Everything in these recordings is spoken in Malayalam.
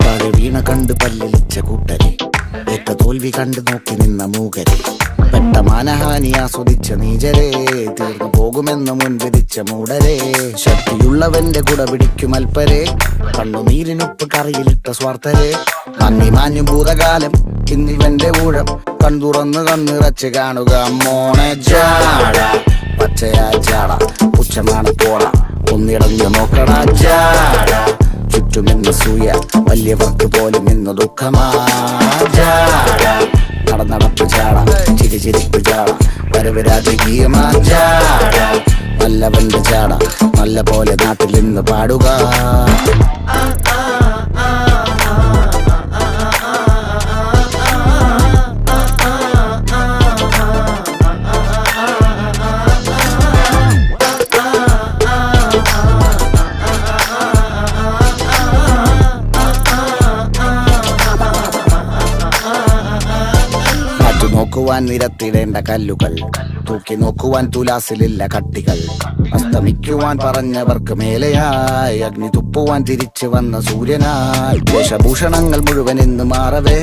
താഴെ വീണ കണ്ട് പല്ലിളിച്ച കൂട്ടരെ, ഏറ്റ തോൽവി കണ്ട് നോക്കി നിന്ന മൂകരെ, പെട്ട മാനഹാനി ആസ്വദിച്ച നീചരെ, തീർന്നു പോകുമെന്ന് മുൻവിധിച്ച മൂടരെ, ശക്തിയുള്ളവന്റെ കുട പിടിക്കും അൽപ്പരെ, കണ്ണുനീരിനൊപ്പ് കറിയിലിട്ട സ്വാർത്ഥരെ, നന്ദി മാഞ്ഞു ഭൂതകാലം ഇന്നിവന്റെ ഊഴം, കൺതുറന്ന് കണ്ണിറച്ച് കാണുക മോനെ ജാട, പച്ചയാ ജാട പുച്ഛമാണ് പോള, ഒന്നിടഞ്ഞു നോക്കട ജാട, ചുറ്റുമിന്ന് സൂയ വലിയവർക്ക് പോലും ഇന്ന് ദുഃഖമാ ജാട, നടപ്പ് ചാട ചിരിച്ചിരിപ്പ് ചാട, വരവ് രാജകീയമാ ജാട, നല്ലവന്റെ ചാട നല്ല പോലെ നാട്ടിൽ നിന്ന് പാടുക. നോക്കുവാൻ നിരത്തിടേണ്ട കല്ലുകൾ, തൂക്കി നോക്കുവാൻ തുലാസിലില്ല കട്ടികൾ, അസ്തമിക്കുവാൻ പറഞ്ഞവർക്ക് മേലെയായി അഗ്നി തുപ്പുവാൻ തിരിച്ചു വന്ന സൂര്യനായി, വേഷഭൂഷണങ്ങൾ മുഴുവൻ ഇന്ന് മാറവേ,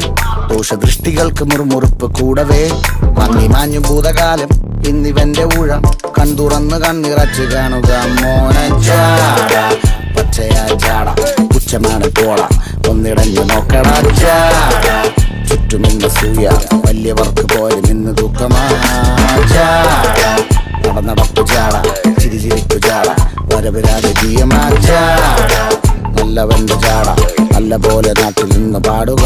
ദോഷദൃഷ്ടികൾക്ക് മുറുമുറുപ്പ് കൂടവേ, മങ്ങി മാഞ്ഞു ഭൂതകാലം ഇന്നിവന്റെ ഊഴം, കൺതുറന്ന് കണ്ണിറച്ച് കാണുക മോനെ ജാട, പച്ചയാ ജാട പുച്ഛമാണ് പോള, ഒന്നിടഞ്ഞു നോക്കട ജാട, ചുറ്റുമിന്ന് സൂയ വലിയവർക്ക് പോലും ഇന്ന് ദുഃഖമാ ജാട, നടപ്പ് ചാട ചിരിച്ചിരിക്കു ചാട, വരവ് രാജകീയമാ ജാട, നല്ലവന്റെ ചാട നല്ല പോലെ നാട്ടിൽ നിന്ന് പാടുക.